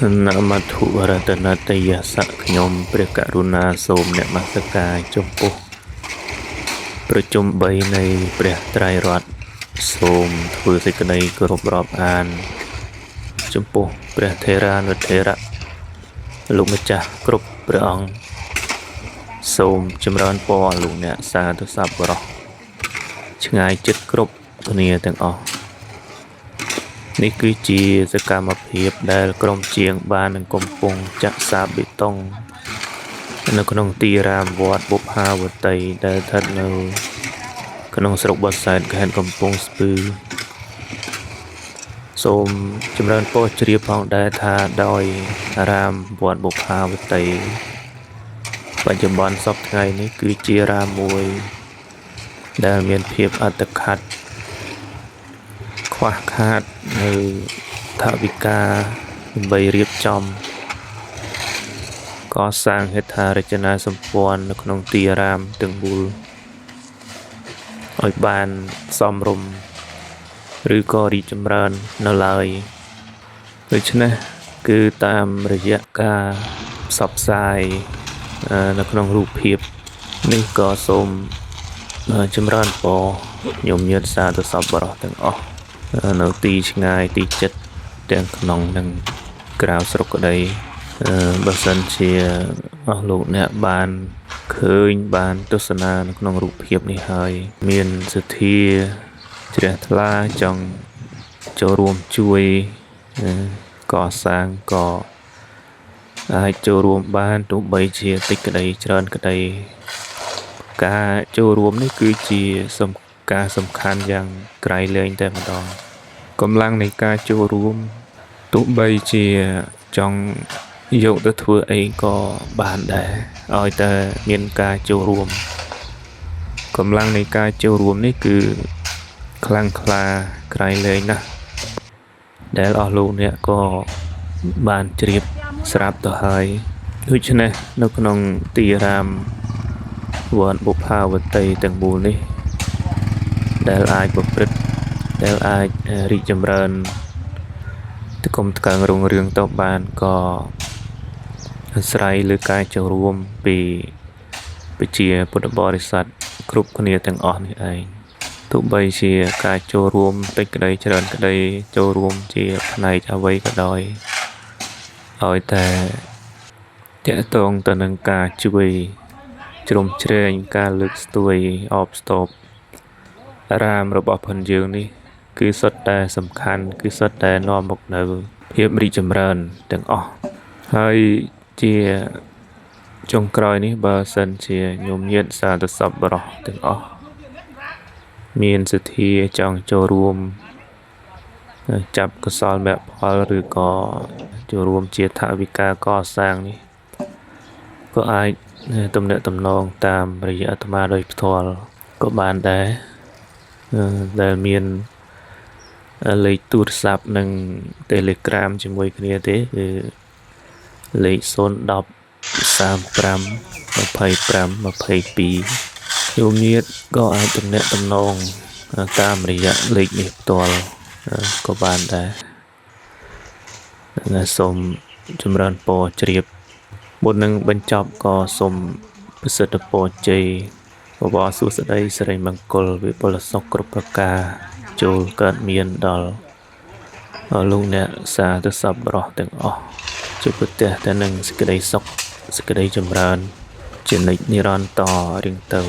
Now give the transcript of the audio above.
នមធុរតនតយសៈខ្ញុំព្រះករុណាសូមនមស្ការចំពោះប្រជុំ3នៃព្រះត្រៃរតន៍សូមធ្វើសេចក្តីគោរពរាប់អានចំពោះព្រះថេរានុថេរៈលោកម្ចាស់គ្រប់ព្រះអង្គសូមចម្រើនពរលោកអ្នកសាធុសប្បុរសឆ្ងាយចិត្តគ្រប់គ្នាទាំងអស់នេះគឺជាសកម្មភាពដែលក្រុមជាងបាននឹងកំពុងចាក់សាបបេតុងនៅក្នុងទីអារាមវត្តបុប្ផាវតីដែលស្ថិតនៅក្នុងស្រុកបាសែតខេត្តកំពង់ស្ពឺសូមចម្រើនពរជ្រាបផងដែរថាដោយអារាមវត្តបុប្ផាវតីបច្ចុប្បន្នសពថ្ងៃនេះគឺជាអារាមមួយដែលមានភាពអត្តឃាតខ្វះខាតនៅថវិកាដើម្បីរៀបចំកសាងហេដ្ឋារចនាសម្ព័ន្ធនៅក្នុងទីអារាមទាំងមូលឲ្យបានសមរម្យឬក៏រីកចម្រើននៅឡើយដូច្នេះគឺតាមរយៈការផ្សព្វផ្សាយនៅក្នុងរូបភាពនេះក៏សូមចម្រើនពរញោមញាតសាធុសប្បុរសទាំងអស់នៅទីឆ្ងាយទីជិតទាំងក្នុងនិងក្រៅស្រុកក្តីបើសិនជាអស់លោកអ្នកបានឃើញបានទស្សនានៅក្នុងរូបភាពនេះហើយមានសទ្ធាជ្រះថ្លាចង់ចូលរួមជួយកសាងក៏អាចចូលរួមបានទោះបីជាតិចក្តីច្រើនក្តីការចូលរួមនេះគឺជាការសំខាន់យ៉ាងក្រៃលែងតែម្ដងកម្លាំងនៃការចូលរួមទោះបីជាចង់យកទៅធ្វើអីក៏បានដែរឲ្យតែមានការចូលរួមកម្លាំងនៃការចូលរួមនេះគឺខ្លាំងក្លាក្រៃលែងណាស់ដែលអស់លោកអ្នកក៏បានជ្រាបស្រាប់ទៅហើយដូច្នេះនៅក្នុងទីអារាមវត្តបុប្ផាវតីទាំងមូលនេះដែលអាចប្រព្រឹត្តដែលអាចរីកចម្រើនទៅគុំថ្កើងរុងរឿងទៅបានក៏អាស្រ័យលើការចូលរួមពីប្រជាពុទ្ធបរិស័ទគ្រប់គ្នាទាំងអស់នេះឯងទោះបីជាការចូលរួមតិចក្តីច្រើនក្តីចូលរួមជាផ្នែកអ្វីក៏ដោយឲ្យតែតាក់ទងទៅនឹងការជួយជ្រោមជ្រែងការលើកស្ទួយអបស្តបអារាមរបស់ផងយើងនេះគឺសុទ្ធតែសំខាន់គឺសុទ្ធតែនាំមកនៅភាពរីកចម្រើនទាំងអស់ហើយជាចុងក្រោយនេះបើសិនជាញោមញាតសាធុសប្បុរសទាំងអស់មានសទ្ធាចង់ចូលរួមចាប់កុសលមគ្គផលឬក៏ចូលរួមជាថវិកាកសាងនេះក៏អាចទំនាក់ទំនងតាមរយៈអាត្មាដោយផ្ទាល់ក៏បានដែរដែលមានលេខទូរស័ព្ទនិង Telegram ជាមួយគ្នាទេគឺលេខ010 35 25 22ញោមញាតក៏អាចទំនាក់ទំនងតាមរយៈលេខនេះផ្ទាល់ក៏បានដែរសូមចម្រើនពរជ្រាបមុននឹងបញ្ចប់ក៏សូមប្រសិទ្ធពរជ័យបវរសួស្តីសិរីមង្គលវិបុលសុខគ្រប់ប្រការចូលកើតមានដល់លោកអ្នកសាធុសប្បុរសទាំងអស់ជួបប្រទះតែនឹងសេចក្តីសុខសេចក្តីចម្រើនជានិច្ចនិរន្តរ៍តរៀងទៅ